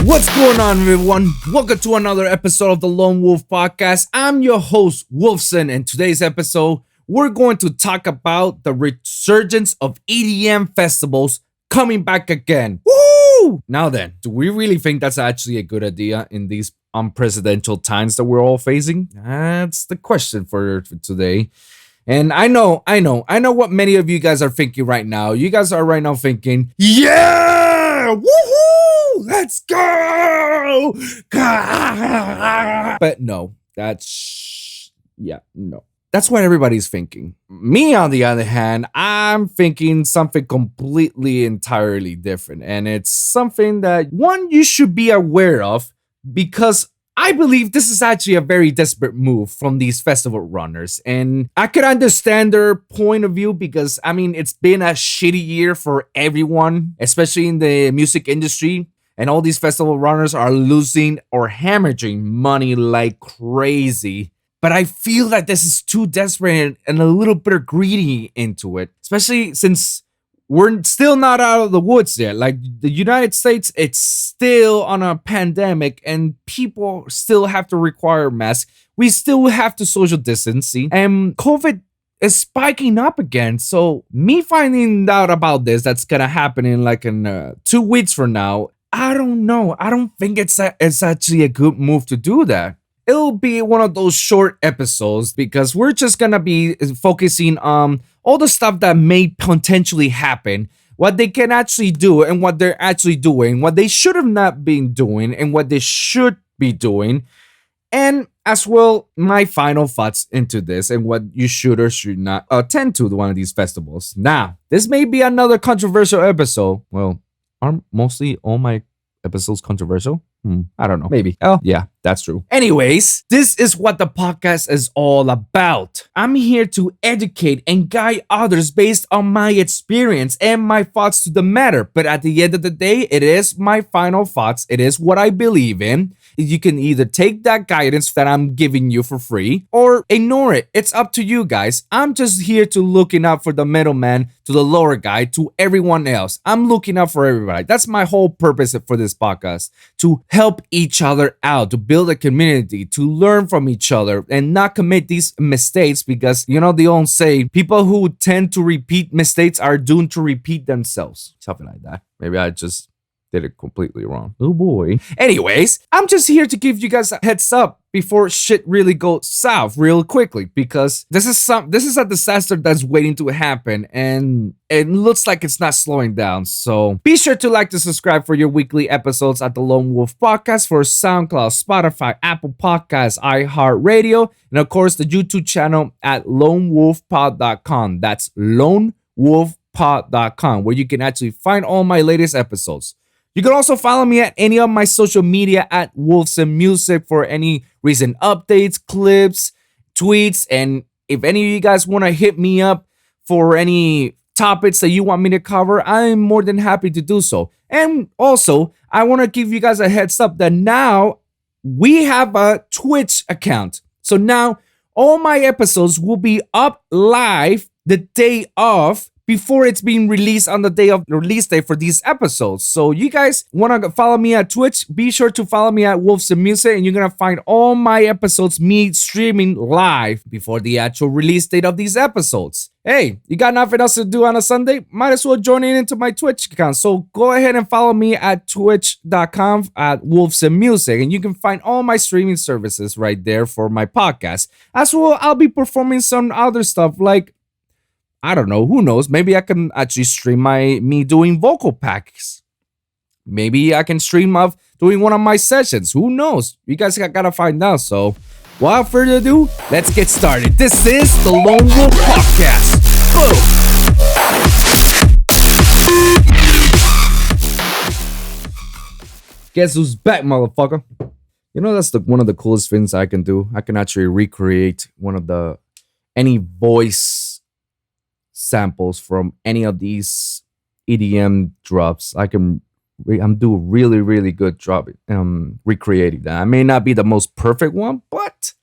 What's going on, everyone? Welcome to another episode of the Lone Wolv Podcast. I'm your host, Wolfson, and today's episode, we're going to talk about the resurgence of EDM festivals coming back again. Woo! Now then, do we really think that's actually a good idea in these unprecedented times that we're all facing? That's the question for today. And I know what many of you guys are thinking right now. You guys are right now thinking, yeah, woohoo, let's go. But no, that's what everybody's thinking. Me, on the other hand, I'm thinking something completely entirely different. And it's something that, one, you should be aware of, because I believe this is actually a very desperate move from these festival runners. And I could understand their point of view because, I mean, it's been a shitty year for everyone, especially in the music industry. And all these festival runners are losing or hemorrhaging money like crazy. But I feel that this is too desperate and a little bit greedy into it, especially since we're still not out of the woods yet. Like, the United States, it's still on a pandemic and people still have to require masks. We still have to social distancing and COVID is spiking up again. So me finding out about this, that's gonna happen in 2 weeks from now, I don't know. I don't think it's actually a good move to do that. It'll be one of those short episodes because we're just gonna be focusing on all the stuff that may potentially happen, what they can actually do and what they're actually doing, what they should have not been doing and what they should be doing, and as well my final thoughts into this and what you should or should not attend to one of these festivals. Now, this may be another controversial episode. Well, aren't mostly all my episodes controversial? I don't know. Maybe. Oh, yeah, that's true. Anyways, this is what the podcast is all about. I'm here to educate and guide others based on my experience and my thoughts to the matter. But at the end of the day, it is my final thoughts. It is what I believe in. You can either take that guidance that I'm giving you for free or ignore it. It's up to you guys. I'm just here to looking out for the middleman, to the lower guy, to everyone else. I'm looking out for everybody. That's my whole purpose for this podcast, to help each other out, to build a community, to learn from each other and not commit these mistakes, because you know the old saying, people who tend to repeat mistakes are doomed to repeat themselves. Something like that. Maybe I just did it completely wrong. Oh boy. Anyways, I'm just here to give you guys a heads up before shit really goes south real quickly, because this is a disaster that's waiting to happen and it looks like it's not slowing down. So be sure to like to subscribe for your weekly episodes at the Lone Wolv Podcast for SoundCloud, Spotify, Apple Podcasts, iHeartRadio, and of course the YouTube channel at lonewolfpod.com. That's lonewolfpod.com, where you can actually find all my latest episodes. You can also follow me at any of my social media at Wolfson Music for any recent updates, clips, tweets, and if any of you guys want to hit me up for any topics that you want me to cover, I'm more than happy to do so. And also, I want to give you guys a heads up that now we have a Twitch account. So now all my episodes will be up live the day of, before it's being released on the day of the release date for these episodes. So you guys want to follow me at Twitch, be sure to follow me at Wolfson Music, and you're going to find all my episodes, me streaming live before the actual release date of these episodes. Hey, you got nothing else to do on a Sunday? Might as well join in into my Twitch account. So go ahead and follow me at twitch.com at Wolfson Music, and you can find all my streaming services right there for my podcast. As well, I'll be performing some other stuff like, I don't know, who knows? Maybe I can actually stream me doing vocal packs. Maybe I can stream of doing one of my sessions. Who knows? You guys gotta find out. So, without further ado, let's get started. This is the Lone Wolv Podcast. Boom! Guess who's back, motherfucker? You know, that's one of the coolest things I can do. I can actually recreate any voice samples from any of these EDM drops. I'm do a really, really good job recreating that. I may not be the most perfect one, but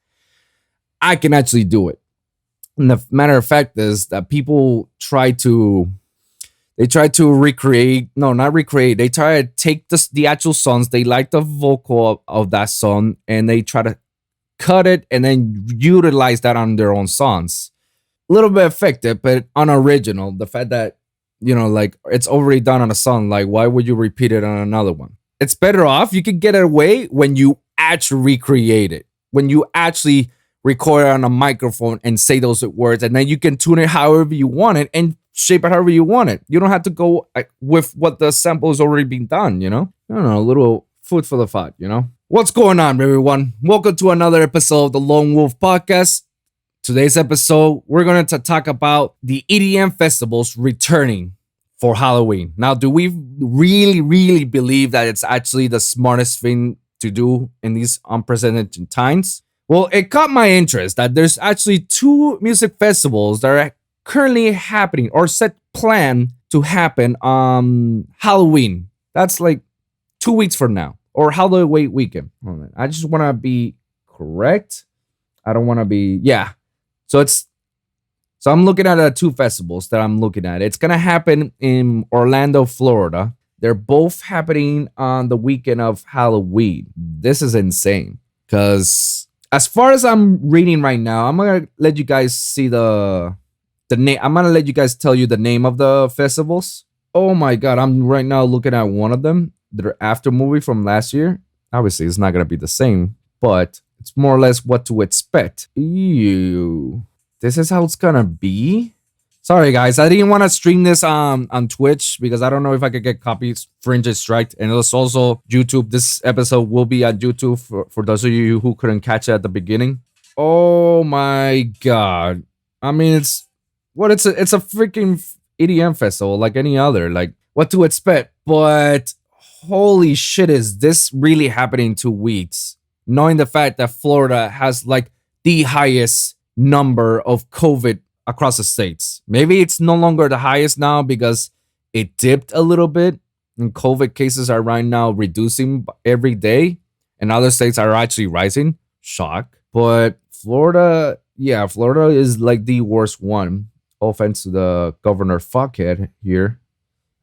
I can actually do it. And the matter of fact is that people They try to recreate, no, not recreate. They try to take the actual songs. They like the vocal of that song and they try to cut it and then utilize that on their own songs. A little bit effective, but unoriginal. The fact that, like it's already done on a song, like why would you repeat it on another one? It's better off. You can get it away when you actually recreate it, when you actually record it on a microphone and say those words, and then you can tune it however you want it and shape it however you want it. You don't have to go with what the sample has already been done, I don't know, a little food for the thought, What's going on, everyone? Welcome to another episode of the Lone Wolv Podcast. Today's episode, we're going to talk about the EDM Festivals returning for Halloween. Now, do we really believe that it's actually the smartest thing to do in these unprecedented times? Well, it caught my interest that there's actually 2 music festivals that are currently happening or set plan to happen on Halloween. That's like 2 weeks from now, or Halloween weekend. I just want to be correct. I don't want to be, yeah. So I'm looking at 2 festivals that I'm looking at. It's going to happen in Orlando, Florida. They're both happening on the weekend of Halloween. This is insane because as far as I'm reading right now, I'm going to let you guys see the name. I'm going to let you guys tell you the name of the festivals. Oh my God. I'm right now looking at one of them. Their after movie from last year. Obviously, it's not going to be the same, but it's more or less what to expect. Ew. This is how it's going to be? Sorry, guys. I didn't want to stream this on Twitch because I don't know if I could get copy fringes striked. And it's also YouTube. This episode will be on YouTube for those of you who couldn't catch it at the beginning. Oh my God. I mean, it's a freaking EDM festival like any other. Like what to expect. But holy shit, is this really happening in 2 weeks? Knowing the fact that Florida has like the highest number of COVID across the states. Maybe it's no longer the highest now because it dipped a little bit and COVID cases are right now reducing every day and other states are actually rising. Shock. But Florida is like the worst one. Offense to the governor fuckhead here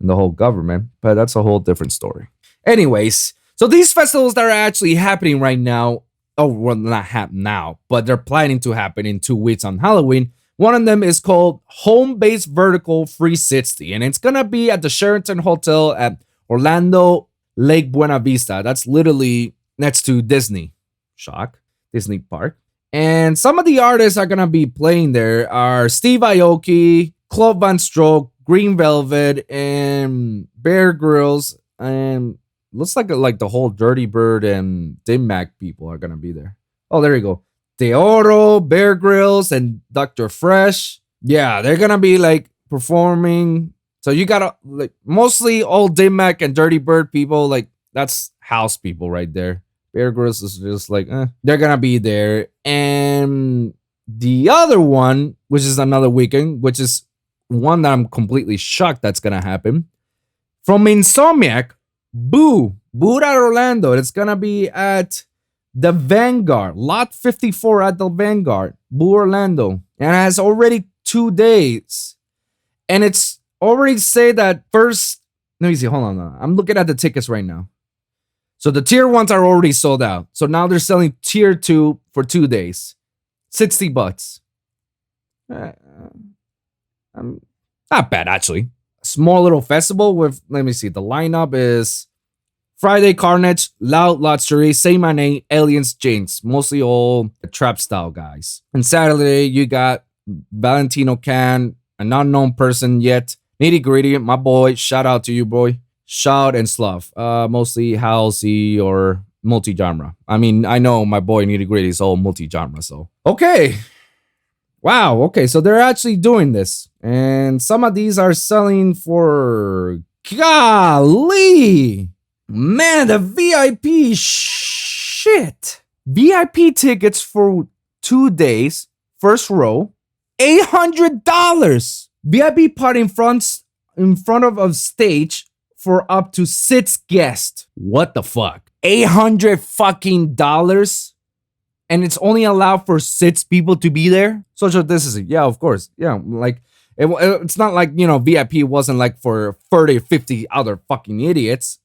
and the whole government, but that's a whole different story. Anyways, so these festivals that are actually happening right now, not happen now, but they're planning to happen in 2 weeks on Halloween. One of them is called Home Base Vertical 360, and it's going to be at the Sheraton Hotel at Orlando Lake Buena Vista. That's literally next to Disney. Shock. Disney Park. And some of the artists are going to be playing there are Steve Aoki, Claude Van Stroke, Green Velvet, and Bear Grylls, and looks like the whole Dirty Bird and Dim Mac people are going to be there. Oh, there you go. Teoro, Bear Grylls, and Dr. Fresh. Yeah, they're going to be like performing. So you got to like mostly all Dim Mac and Dirty Bird people. Like that's house people right there. Bear Grylls is just like, they're going to be there. And the other one, which is another weekend, which is one that I'm completely shocked that's going to happen. From Insomniac, Boo at Orlando. It's gonna be at the Vanguard, lot 54 at the Vanguard, Boo Orlando, and it has already 2 days, and it's already say that first. Let me see. Hold on. I'm looking at the tickets right now. So the tier 1s are already sold out. So now they're selling tier 2 for 2 days, $60. Not bad actually. Small little festival with, let me see, the lineup is Friday Carnage, Loud Luxury, Say My Name, Aliens, James, mostly all trap style guys. And Saturday you got Valentino Can, an unknown person yet, Nitty Gritty, my boy, shout out to you boy, Shout and Slough, mostly housey or multi-genre. I mean, I know my boy Nitty Gritty is all multi-genre, so okay. Wow, okay, so they're actually doing this. And some of these are selling for, golly, man, the VIP shit. VIP tickets for 2 days, first row, $800. VIP part in front of a stage for up to 6 guests. What the fuck? $800 fucking dollars? And it's only allowed for 6 people to be there? Social distancing. Yeah, of course. Yeah, like It's not like, VIP wasn't like for 30, 50 other fucking idiots.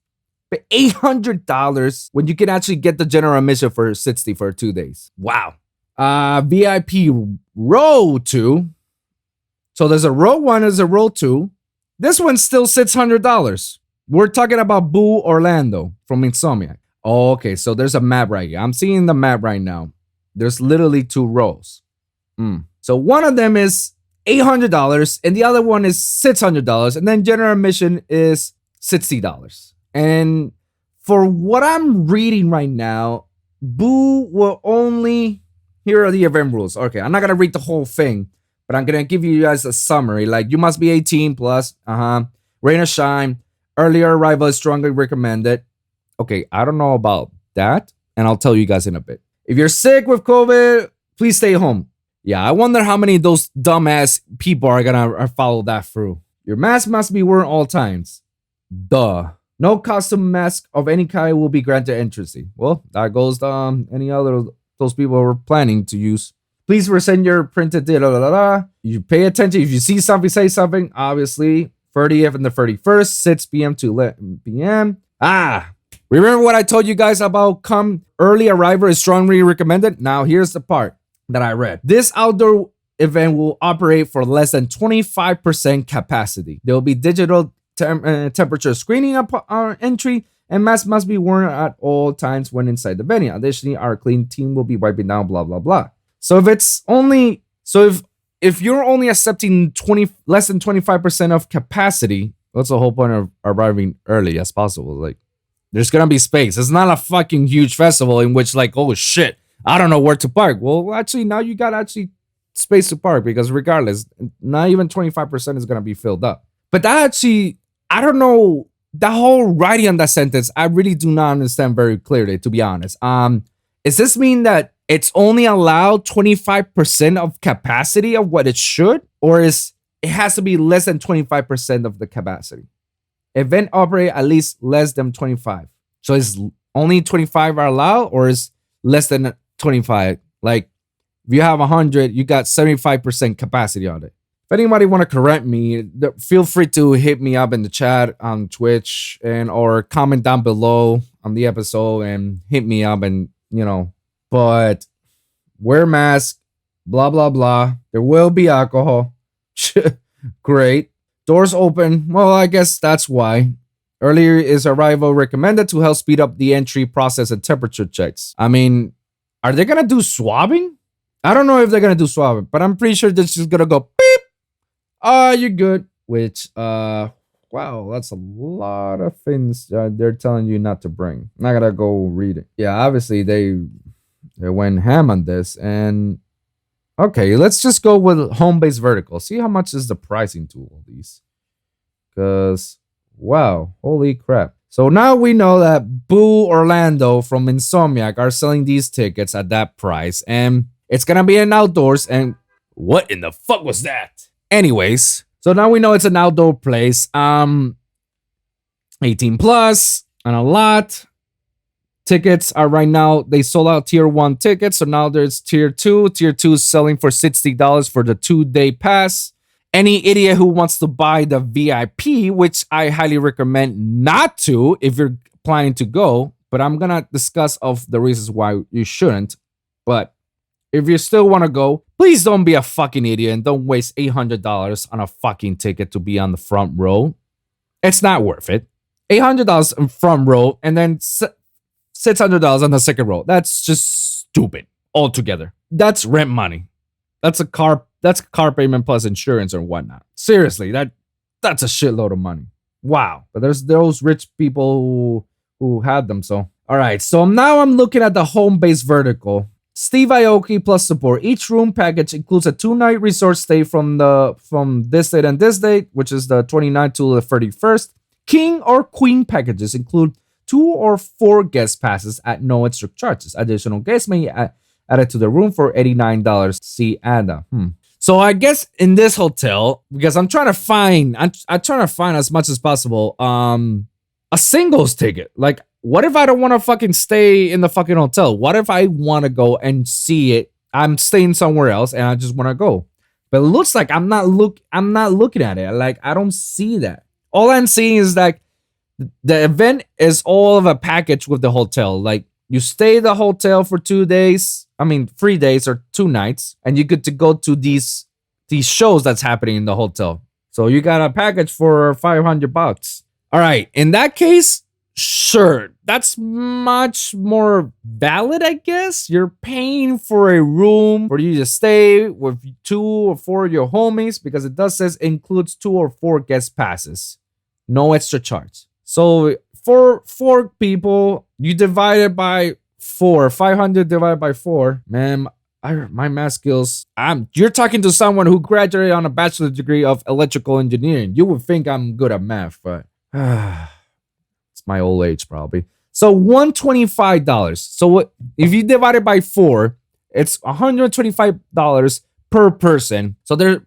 But $800 when you can actually get the general admission for 60 for 2 days. Wow. VIP row 2. So there's a row 1, there's a row 2. This one's still $600. We're talking about Boo Orlando from Insomniac. Oh, okay, so there's a map right here. I'm seeing the map right now. There's literally 2 rows. So one of them is $800 and the other one is $600. And then general admission is $60. And for what I'm reading right now, Boo will only... Here are the event rules. Okay, I'm not going to read the whole thing, but I'm going to give you guys a summary. Like, you must be 18 plus. Rain or shine. Earlier arrival is strongly recommended. Okay, I don't know about that, and I'll tell you guys in a bit. If you're sick with COVID, please stay home. Yeah, I wonder how many of those dumbass people are going to follow that through. Your mask must be worn all times. Duh. No costume mask of any kind will be granted entry. Well, that goes to any other those people were planning to use. Please resend your printed data. You pay attention. If you see something, say something. Obviously, 30th and the 31st, 6 p.m. to 11 p.m. Remember what I told you guys about come early arrival is strongly recommended? Now, here's the part that I read. This outdoor event will operate for less than 25% capacity. There will be digital temperature screening upon entry, and masks must be worn at all times when inside the venue. Additionally, our clean team will be wiping down blah blah blah. So if you're only accepting less than 25% of capacity, what's the whole point of arriving early as possible? Like, there's gonna be space. It's not a fucking huge festival in which, like, oh shit, I don't know where to park. Well, actually, now you got space to park, because regardless, not even 25% is gonna be filled up. But that actually, I don't know, the whole writing on that sentence, I really do not understand very clearly, to be honest. Does this mean that it's only allowed 25% of capacity of what it should? Or it has to be less than 25% of the capacity? Event operate at least less than 25. So is only 25 are allowed, or is less than 25? Like, if you have 100, you got 75% capacity on it. If anybody want to correct me, feel free to hit me up in the chat on Twitch or comment down below on the episode and hit me up and, but wear mask, blah, blah, blah. There will be alcohol. Great. Doors open. Well, I guess that's why. Earlier is arrival recommended to help speed up the entry process and temperature checks. I mean, are they going to do swabbing? I don't know if they're going to do swabbing, but I'm pretty sure this is going to go beep. You're good. Which, wow, that's a lot of things they're telling you not to bring. I'm not going to go read it. Yeah, obviously they went ham on this. And okay, let's just go with home-based vertical. See how much is the pricing to all these. Because, wow, holy crap. So now we know that Boo Orlando from Insomniac are selling these tickets at that price. And it's going to be an outdoors. And what in the fuck was that? Anyways, so now we know it's an outdoor place. 18 plus and a lot. Tickets are right now, they sold out tier 1 tickets. So now there's tier 2. Tier 2 is selling for $60 for the 2-day pass. Any idiot who wants to buy the VIP, which I highly recommend not to if you're planning to go, but I'm going to discuss of the reasons why you shouldn't. But if you still want to go, please don't be a fucking idiot and don't waste $800 on a fucking ticket to be on the front row. It's not worth it. $800 in front row and then $600 on the second row. That's just stupid altogether. That's rent money. That's a car payment plus insurance or whatnot. Seriously, that's a shitload of money. Wow. But there's those rich people who had them. So, all right. So now I'm looking at the home-based vertical. Steve Aoki plus support. Each room package includes a 2-night resort stay from this date and this date, which is the 29th to the 31st. King or queen packages include 2 or 4 guest passes at no extra charges. Additional guests may added to the room for $89. See Ada. So I guess in this hotel, because I'm trying to find as much as possible a singles ticket. Like, what if I don't want to fucking stay in the fucking hotel? What if I want to go and see it? I'm staying somewhere else and I just want to go. But it looks like I'm not looking at it. Like, I don't see that. All I'm seeing is that the event is all of a package with the hotel. Like, you stay at the hotel for 2 days. I mean, 3 days or 2 nights, and you get to go to these shows that's happening in the hotel. So you got a package for $500. All right. In that case, sure, that's much more valid, I guess. You're paying for a room for you to stay with 2 or 4 of your homies, because it does says includes 2 or 4 guest passes. No extra charge. So for 4 people, you divide it by 4. 500 divided by 4. Man, my math skills. You're talking to someone who graduated on a bachelor's degree of electrical engineering. You would think I'm good at math, but it's my old age probably. So $125. So what if you divide it by 4? It's $125 per person. So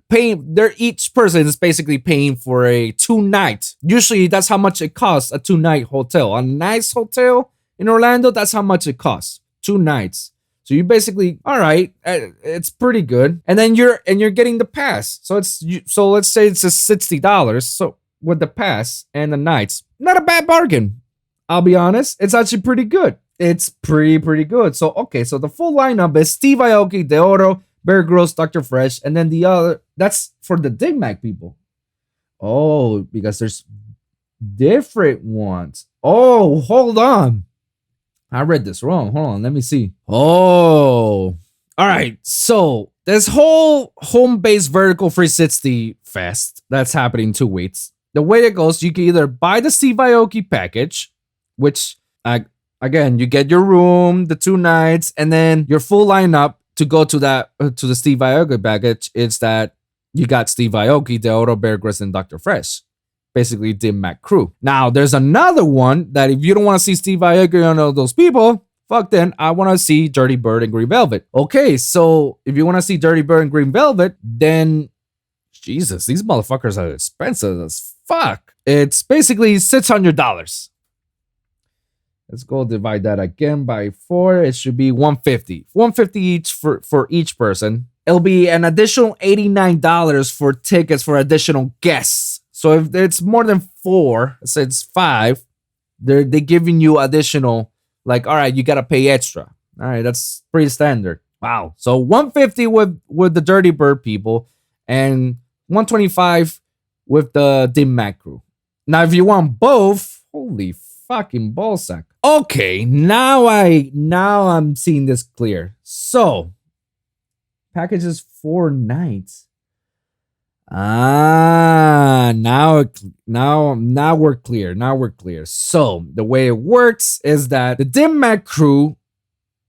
each person is basically paying for a 2-night. Usually that's how much it costs, a 2-night hotel. A nice hotel in Orlando, that's how much it costs. 2 nights. So you basically, all right, it's pretty good. And then you're getting the pass. So let's say it's a $60. So with the pass and the nights, not a bad bargain. I'll be honest, it's actually pretty good. It's pretty good. So okay, so the full lineup is Steve Aoki, Deoro, Bear Grylls, Dr. Fresh, and then the other, that's for the Dig Mac people. Oh, because there's different ones. Oh, hold on. I read this wrong. Hold on, let me see. Oh, all right. So this whole home-based vertical 360 fest that's happening in 2 weeks. The way it goes, you can either buy the Steve Aoki package, which again, you get your room, the 2 nights, and then your full lineup to go to that to the Steve Aoki package. It's that you got Steve Aoki, Deoro, Bear Grylls, and Dr. Fresh. Basically, Dim Mac crew. Now, there's another one that if you don't want to see Steve Aoki or all those people, fuck then, I want to see Dirty Bird and Green Velvet. Okay, so if you want to see Dirty Bird and Green Velvet, then Jesus, these motherfuckers are expensive as fuck. It's basically $600. Let's go divide that again by 4. It should be $150. $150 each for each person. It'll be an additional $89 for tickets for additional guests. So if it's more than 4, let's say it's 5, they're giving you additional, like, all right, you gotta pay extra. All right, that's pretty standard. Wow. So $150 with the Dirty Bird people and $125 with the Dim Mac crew. Now, if you want both, holy fucking ballsack. Okay, now I'm seeing this clear. So packages 4 nights. Now we're clear. Now we're clear. So the way it works is that the Dim Mac crew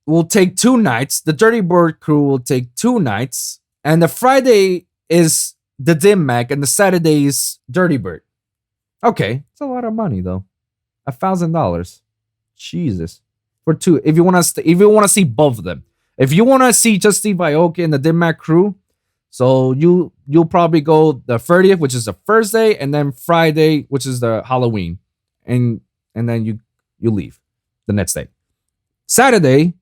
will take 2 nights. The Dirty Bird crew will take 2 nights. And the Friday is the Dim Mac and the Saturday is Dirty Bird. Okay. It's a lot of money though. $1,000. Jesus. For 2. If you want to see both of them. If you want to see just Steve Aoki and the Dim Mac crew, so you'll probably go the 30th, which is the first day, and then Friday, which is the Halloween, and then you leave the next day. Saturday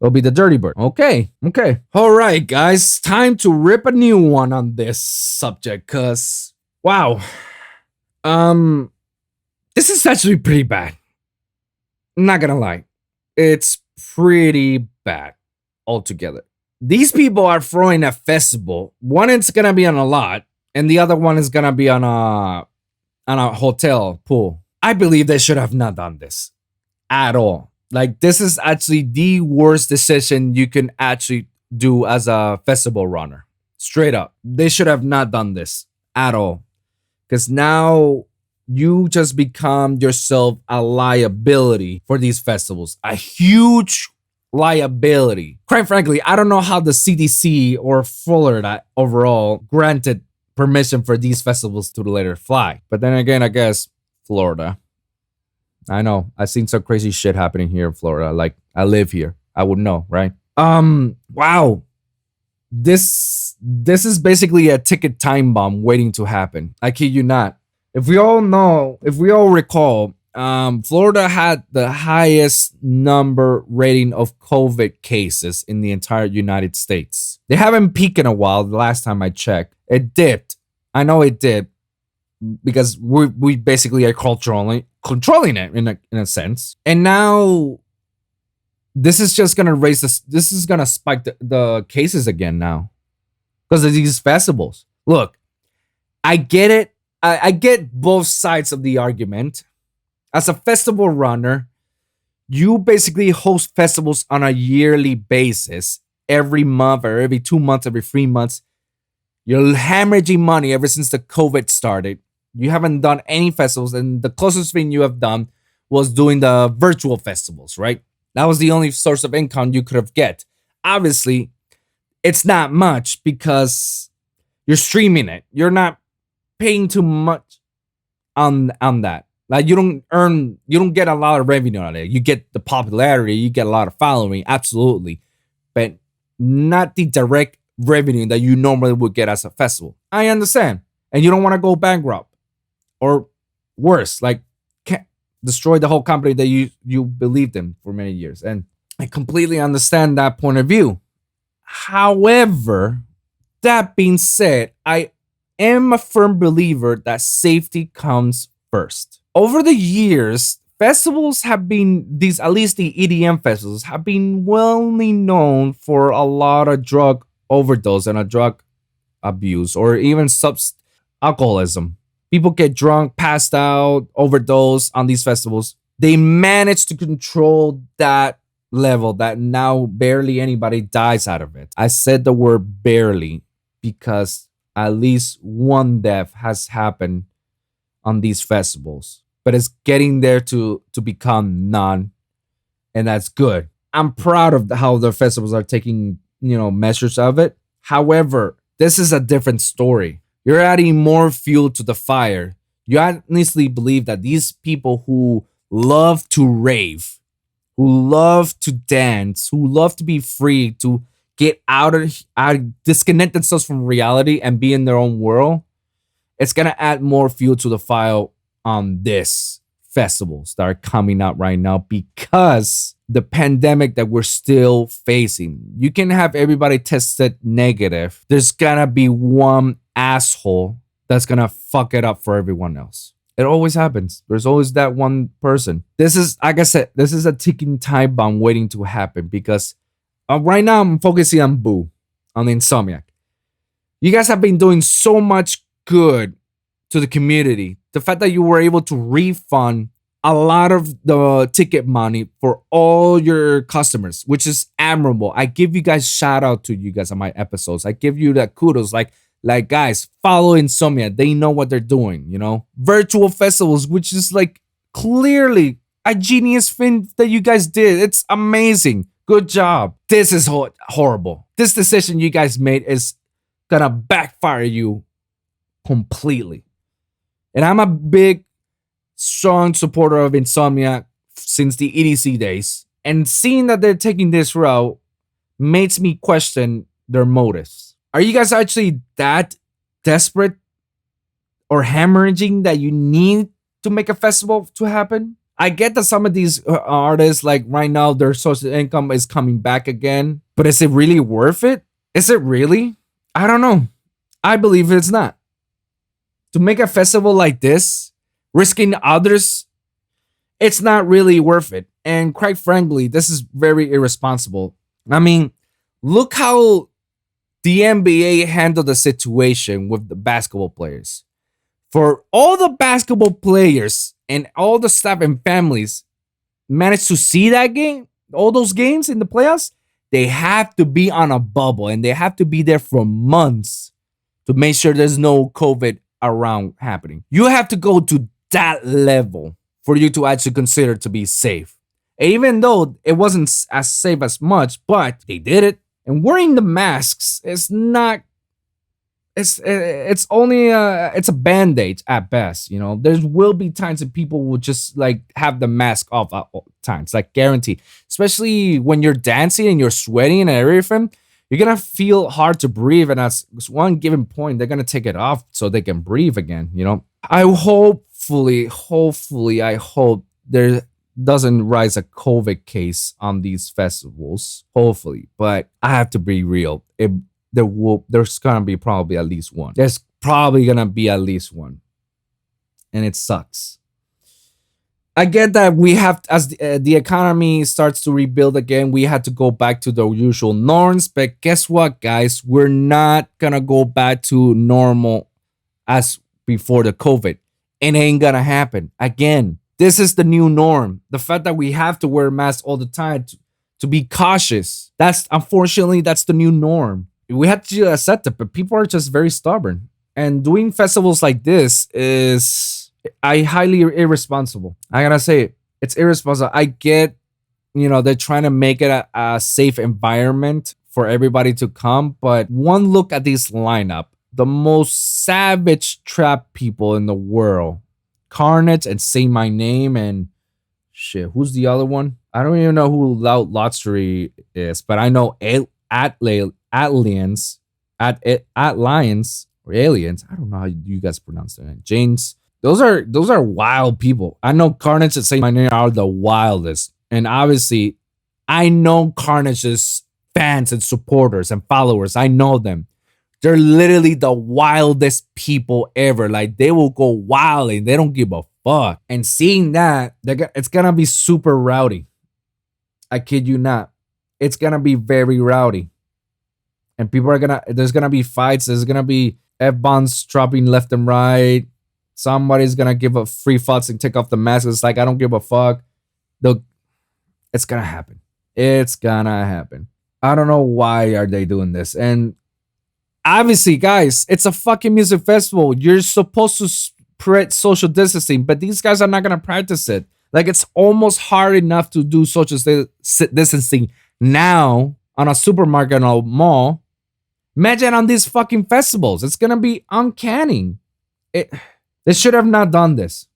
will be the Dirty Bird. Okay. All right, guys, time to rip a new one on this subject, cause wow, this is actually pretty bad. I'm not gonna lie, it's pretty bad altogether. These people are throwing a festival. One is gonna be on a lot, and the other one is gonna be on a hotel pool. I believe they should have not done this at all. Like, this is actually the worst decision you can actually do as a festival runner. Straight up, they should have not done this at all, because now you just become yourself a liability for these festivals. A huge liability. Quite frankly, I don't know how the CDC or Florida overall granted permission for these festivals to later fly. But then again, I guess Florida. I know. I've seen some crazy shit happening here in Florida. Like, I live here. I would know, right? Wow. This is basically a ticket time bomb waiting to happen. I kid you not. If we all recall, Florida had the highest number rating of COVID cases in the entire United States. They haven't peaked in a while. The last time I checked, it dipped. I know it did because we basically are controlling it in a sense. And now this is just gonna raise this. This is gonna spike the cases again now because of these festivals. Look, I get it. I get both sides of the argument. As a festival runner, you basically host festivals on a yearly basis, every month or every 2 months, every 3 months. You're hemorrhaging money ever since the COVID started. You haven't done any festivals, and the closest thing you have done was doing the virtual festivals, right? That was the only source of income you could have get. Obviously, it's not much because you're streaming it. You're not paying too much on that. Like you don't get a lot of revenue on it. You get the popularity, you get a lot of following, absolutely, but not the direct revenue that you normally would get as a festival. I understand, and you don't want to go bankrupt, or worse, like can't destroy the whole company that you believed in for many years. And I completely understand that point of view. However, that being said, I am a firm believer that safety comes first. Over the years, festivals have been at least the EDM festivals have been well known for a lot of drug overdose and a drug abuse, or even alcoholism. People get drunk, passed out, overdose on these festivals. They manage to control that level that now barely anybody dies out of it. I said the word barely because at least one death has happened on these festivals, but it's getting there to become none, and that's good. I'm proud of how the festivals are taking measures of it. However, this is a different story. You're adding more fuel to the fire. You honestly believe that these people who love to rave, who love to dance, who love to be free, to get out, disconnect themselves from reality and be in their own world, it's gonna add more fuel to the fire on this festivals that are coming out right now because the pandemic that we're still facing. You can have everybody tested negative. There's gonna be one asshole that's gonna fuck it up for everyone else. It always happens. There's always that one person. This is, like I said, this is a ticking time bomb waiting to happen because right now I'm focusing on Boo, on Insomniac. You guys have been doing so much good to the community. The fact that you were able to refund a lot of the ticket money for all your customers, which is admirable. I give you guys shout out to you guys on my episodes. I give you that kudos. Like guys, follow Insomnia. They know what they're doing, Virtual festivals, which is like clearly a genius thing that you guys did. It's amazing. Good job. This is horrible. This decision you guys made is gonna backfire you completely. And I'm a big, strong supporter of Insomnia since the EDC days. And seeing that they're taking this route makes me question their motives. Are you guys actually that desperate or hemorrhaging that you need to make a festival to happen? I get that some of these artists, like right now, their source of income is coming back again. But is it really worth it? Is it really? I don't know. I believe it's not. To make a festival like this, risking others, it's not really worth it. And quite frankly, this is very irresponsible. I mean, look how the NBA handled the situation with the basketball players. For all the basketball players and all the staff and families managed to see that game, all those games in the playoffs, they have to be on a bubble and they have to be there for months to make sure there's no COVID around happening. You have to go to that level for you to actually consider to be safe. Even though it wasn't as safe as much, but they did it. And wearing the masks is not, it's only it's a band-aid at best. There will be times that people will just like have the mask off at all times, like guaranteed. Especially when you're dancing and you're sweating and everything, you're gonna feel hard to breathe. And at one given point, they're gonna take it off so they can breathe again. I hope there doesn't rise a COVID case on these festivals, hopefully. But I have to be real. There's gonna be probably at least one. There's probably gonna be at least one, and it sucks. I get that we have, as the economy starts to rebuild again, we had to go back to the usual norms. But guess what, guys? We're not gonna go back to normal as before the COVID. It ain't gonna happen again. This is the new norm. The fact that we have to wear masks all the time to be cautious. Unfortunately, that's the new norm. We have to accept it, but people are just very stubborn. And doing festivals like this is highly irresponsible. I gotta say, it's irresponsible. I get, they're trying to make it a safe environment for everybody to come, but one look at this lineup, the most savage trap people in the world, Carnage and Say My Name and shit. Who's the other one? I don't even know who Loud Lottery is, but I know Aliens or Aliens. I don't know how you guys pronounce their name. James. Those are wild people. I know Carnage and Say My Name are the wildest, and obviously, I know Carnage's fans and supporters and followers. I know them. They're literally the wildest people ever. Like, they will go wild and they don't give a fuck. And seeing that, it's gonna be super rowdy. I kid you not. It's gonna be very rowdy. And there's gonna be fights. There's gonna be F-bombs dropping left and right. Somebody's gonna give a free fucks and take off the mask. It's like, I don't give a fuck. It's gonna happen. It's gonna happen. I don't know why are they doing this. And obviously, guys, it's a fucking music festival. You're supposed to spread social distancing, but these guys are not gonna practice it. Like, it's almost hard enough to do social distancing now on a supermarket or a mall. Imagine on these fucking festivals. It's gonna be uncanny. They should have not done this.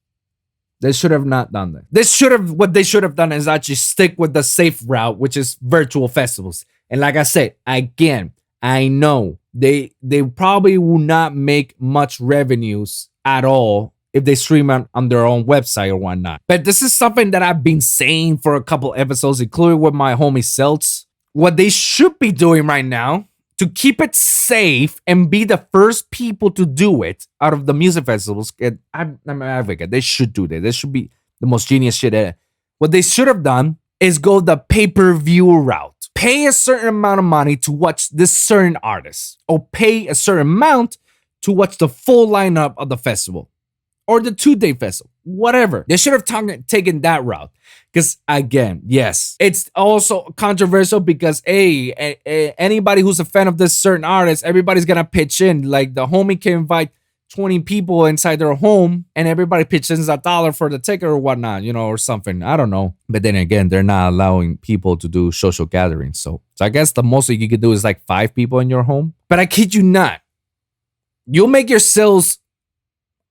What they should have done is actually stick with the safe route, which is virtual festivals. And like I said, again, I know they probably will not make much revenues at all if they stream on their own website or whatnot. But this is something that I've been saying for a couple episodes, including with my homie Seltz. What they should be doing right now to keep it safe and be the first people to do it out of the music festivals. I'm an advocate. They should do that. This should be the most genius shit ever. What they should have done is go the pay-per-view route. Pay a certain amount of money to watch this certain artist, or pay a certain amount to watch the full lineup of the festival or the 2-day festival, whatever. They should have taken that route. Because again, yes, it's also controversial because anybody who's a fan of this certain artist, everybody's gonna pitch in. Like, the homie can invite 20 people inside their home and everybody pitches in $1 for the ticket or whatnot, or something. I don't know. But then again, they're not allowing people to do social gatherings. So I guess the most you could do is like 5 people in your home. But I kid you not, you'll make your sales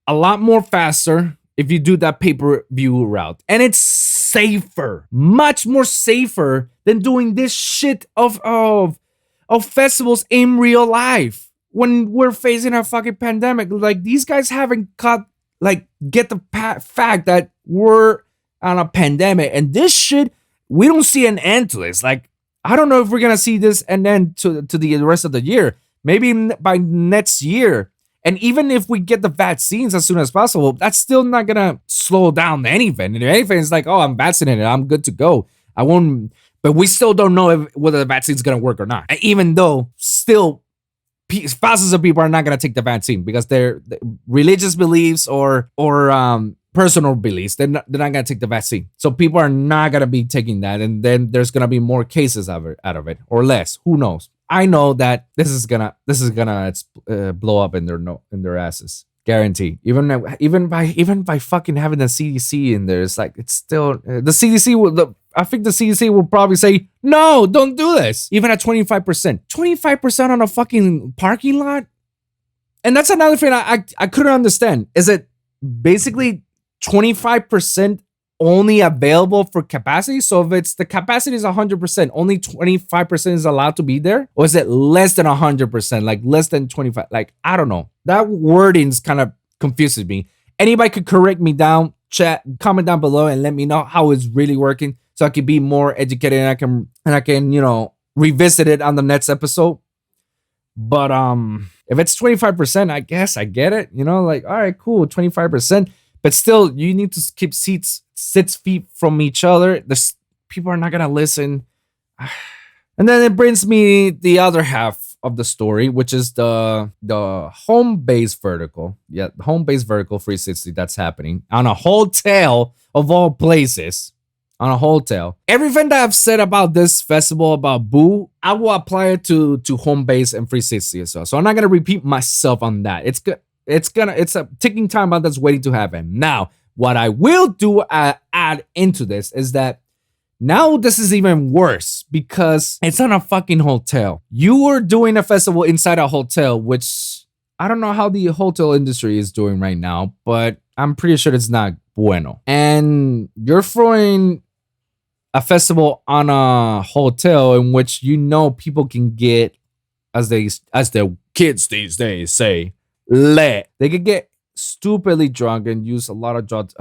a lot more faster if you do that pay-per-view route. And it's safer, much more safer than doing this shit of festivals in real life when we're facing a fucking pandemic. Like, these guys haven't get the fact that we're on a pandemic, and this shit, we don't see an end to this. Like, I don't know if we're gonna see this and then to the rest of the year. Maybe by next year. And even if we get the vaccines as soon as possible, that's still not gonna slow down anything. And if anything, it's like, oh, I'm vaccinated, I'm good to go. I won't. But we still don't know whether the vaccine's gonna work or not. And even though still thousands of people are not gonna take the vaccine because their religious beliefs or personal beliefs, they're not gonna take the vaccine. So people are not gonna be taking that, and then there's gonna be more cases out of it, or less. Who knows? I know that this is gonna blow up in their asses, guarantee. Even by fucking having the CDC in there, it's like, it's still the CDC will. I think the CDC will probably say, no, don't do this. Even at 25% on a fucking parking lot, and that's another thing I couldn't understand. Is it basically 25% only available for capacity? So if it's the capacity is 100%, only 25% is allowed to be there? Or is it less than 100%, like less than 25? Like, I don't know. That wording's kind of confuses me. Anybody could correct me down chat, comment down below and let me know how it's really working so I can be more educated and I can, revisit it on the next episode. But if it's 25%, I guess I get it. Like, all right, cool, 25%. But still, you need to keep seats 6 feet from each other. People are not gonna listen. And then it brings me the other half of the story, which is the home base vertical. Yeah, the home base vertical 360 that's happening on a hotel of all places. On a hotel. Everything that I've said about this festival, about Boo, I will apply it to home base and 360 as well. So I'm not gonna repeat myself on that. It's good. It's a ticking time bomb that's waiting to happen. Now, what I will do add into this is that now this is even worse because it's on a fucking hotel. You are doing a festival inside a hotel, which I don't know how the hotel industry is doing right now, but I'm pretty sure it's not bueno. And you're throwing a festival on a hotel in which people can get, as the kids these days say, lit. They could get stupidly drunk and use a lot of drug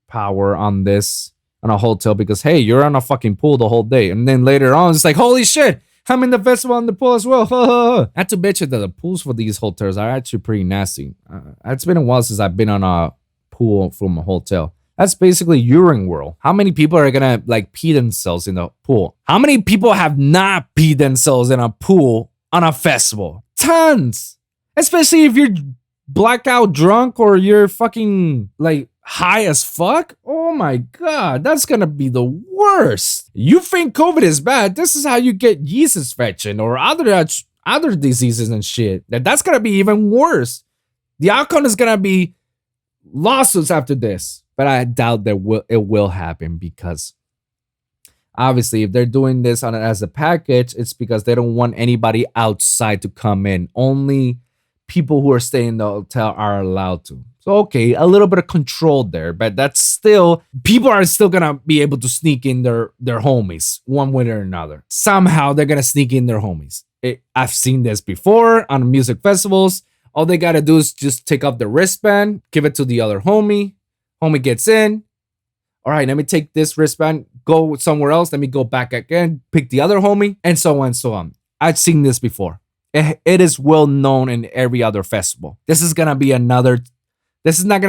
power on a hotel because, hey, you're on a fucking pool the whole day. And then later on, it's like, holy shit, I'm in the festival on the pool as well. Not to bet you that the pools for these hotels are actually pretty nasty. It's been a while since I've been on a pool from a hotel. That's basically urine world. How many people are gonna pee themselves in the pool? How many people have not peed themselves in a pool on a festival? Tons. Especially if you're blackout drunk or you're fucking high as fuck. Oh my god, that's gonna be the worst. You think COVID is bad? This is how you get yeast infection or other diseases and shit. That's gonna be even worse. The outcome is gonna be lawsuits after this. But I doubt that it will happen because obviously if they're doing this as a package, it's because they don't want anybody outside to come in. Only people who are staying in the hotel are allowed to. So, okay, a little bit of control there, but that's still, people are still going to be able to sneak in their homies one way or another. Somehow they're going to sneak in their homies. I've seen this before on music festivals. All they got to do is just take off the wristband, give it to the other homie. Homie gets in. All right, let me take this wristband, go somewhere else. Let me go back again, pick the other homie, and so on and so on. I've seen this before. It is well known in every other festival. This is not gonna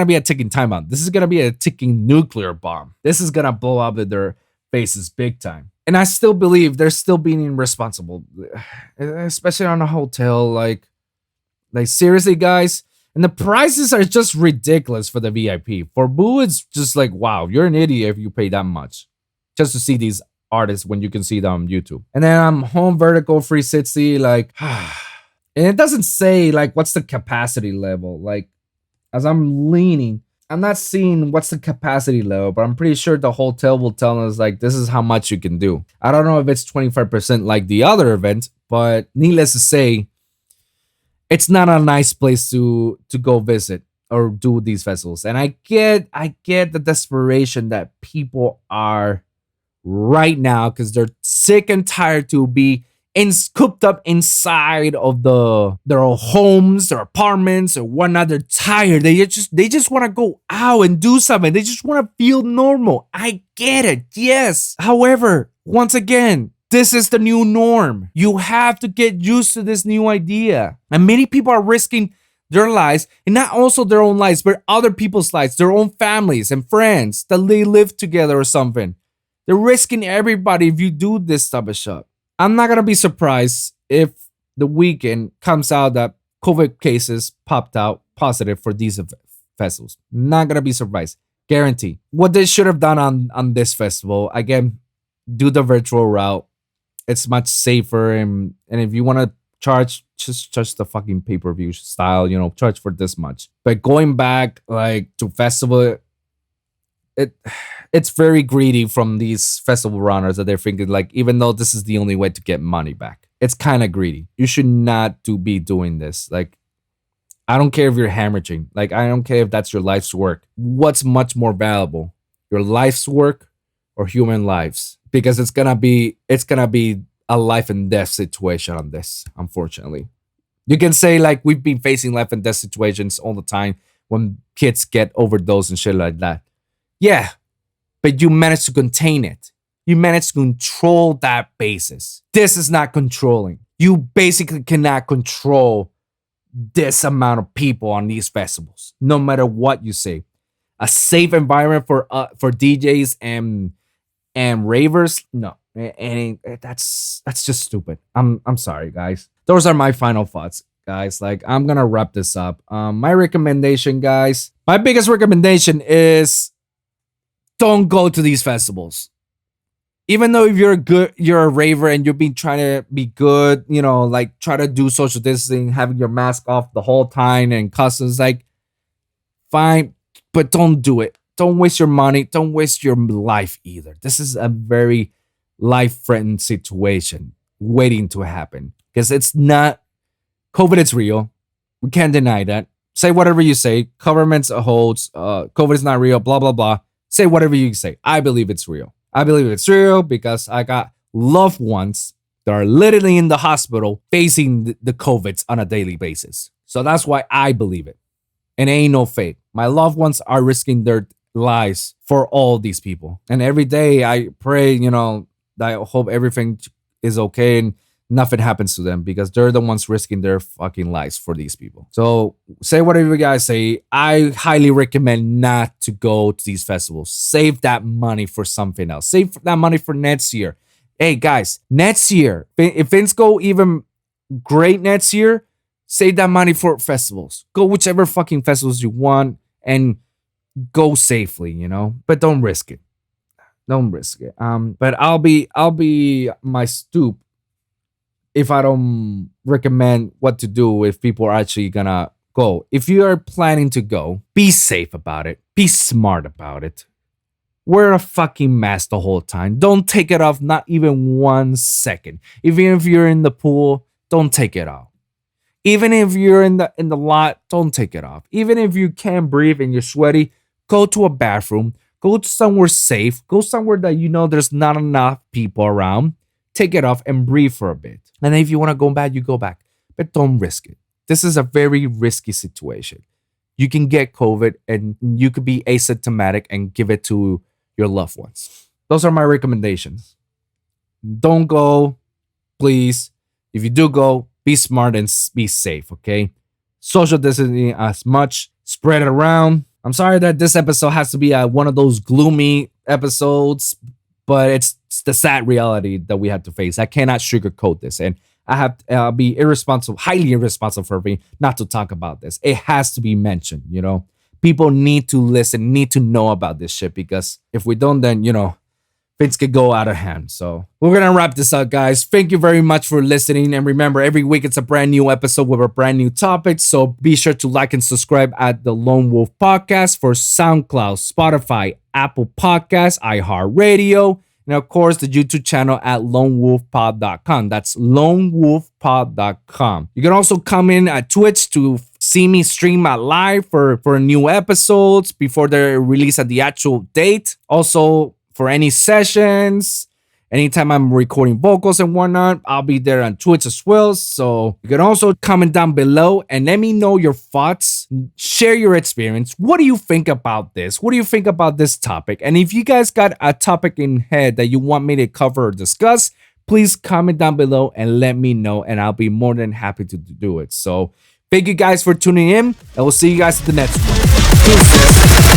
be a ticking time bomb. This is gonna be a ticking nuclear bomb. This is gonna blow up in their faces big time. And I still believe they're still being irresponsible, especially on a hotel. Like seriously, guys. And the prices are just ridiculous for the VIP. For Boo, it's just like, wow, you're an idiot if you pay that much just to see these artists when you can see them on YouTube. And then I'm home vertical 360, and it doesn't say what's the capacity level. As I'm leaning, I'm not seeing what's the capacity level, but I'm pretty sure the hotel will tell us this is how much you can do. I don't know if it's 25% like the other event, but needless to say, it's not a nice place to go visit or do these festivals. And I get the desperation that people are right now because they're sick and tired to be cooped up inside of their homes, their apartments, or whatnot. They're tired. They just want to go out and do something. They just want to feel normal. I get it. Yes. However, once again, this is the new norm. You have to get used to this new idea. And many people are risking their lives, and not also their own lives, but other people's lives, their own families and friends that they live together or something. They're risking everybody if you do this type of shit. I'm not going to be surprised if the weekend comes out that COVID cases popped out positive for these festivals. Not going to be surprised. Guarantee. What they should have done on this festival, again, do the virtual route. It's much safer, and if you want to charge, just charge the fucking pay-per-view style, charge for this much. But going back to festival, it's very greedy from these festival runners that they're thinking even though this is the only way to get money back, it's kind of greedy. You should not be doing this. I don't care if you're hemorrhaging. I don't care if that's your life's work. What's much more valuable, your life's work or human lives? Because it's gonna be a life and death situation on this, unfortunately. You can say we've been facing life and death situations all the time when kids get overdosed and shit like that. Yeah, but you managed to contain it. You managed to control that basis. This is not controlling. You basically cannot control this amount of people on these festivals, no matter what you say. A safe environment for DJs and ravers, no, and that's just stupid. I'm sorry, guys. Those are my final thoughts, guys. Like, I'm gonna wrap this up. My recommendation, guys. My biggest recommendation is don't go to these festivals. Even though if you're a raver and you've been trying to be good, you know, like try to do social distancing, having your mask off the whole time and customs, like, fine, but don't do it. Don't waste your money. Don't waste your life either. This is a very life-threatening situation waiting to happen because it's not COVID. It's real. We can't deny that. Say whatever you say. Governments holds. COVID is not real. Blah blah blah. Say whatever you say. I believe it's real. I believe it's real because I got loved ones that are literally in the hospital facing the COVIDs on a daily basis. So that's why I believe it. And it ain't no fake. My loved ones are risking their lives for all these people. And every day I pray, you know, that I hope everything is okay and nothing happens to them because they're the ones risking their fucking lives for these people. So say whatever you guys say. I highly recommend not to go to these festivals. Save that money for something else. Save that money for next year. Hey guys, next year, if things go even great next year, save that money for festivals. Go whichever fucking festivals you want and go safely, you know, but don't risk it. Don't risk it. But I'll be my stoop if I don't recommend what to do if people are actually gonna go. If you are planning to go, be safe about it. Be smart about it. Wear a fucking mask the whole time. Don't take it off, not even 1 second. Even if you're in the pool, don't take it off. Even if you're in the lot, don't take it off. Even if you can't breathe and you're sweaty, go to a bathroom. Go to somewhere safe. Go somewhere that you know there's not enough people around. Take it off and breathe for a bit. And then if you want to go back, you go back. But don't risk it. This is a very risky situation. You can get COVID and you could be asymptomatic and give it to your loved ones. Those are my recommendations. Don't go, please. If you do go, be smart and be safe, okay? Social distancing as much. Spread it around. I'm sorry that this episode has to be one of those gloomy episodes, but it's the sad reality that we have to face. I cannot sugarcoat this, and I have to be irresponsible, highly irresponsible for me not to talk about this. It has to be mentioned, you know? People need to listen, need to know about this shit, because if we don't, then, you know, things could go out of hand. So we're gonna wrap this up, guys. Thank you very much for listening. And remember, every week it's a brand new episode with a brand new topic. So be sure to like and subscribe at the Lone Wolv Podcast for SoundCloud, Spotify, Apple Podcasts, iHeartRadio, and of course the YouTube channel at lonewolfpod.com. That's lonewolfpod.com. You can also come in at Twitch to see me stream live for new episodes before they're released at the actual date. Also, for any sessions, anytime I'm recording vocals and whatnot, I'll be there on Twitch as well. So you can also comment down below and let me know your thoughts. Share your experience. What do you think about this? What do you think about this topic? And if you guys got a topic in head that you want me to cover or discuss, please comment down below and let me know, and I'll be more than happy to do it. So thank you guys for tuning in, and we'll see you guys at the next one. Peace.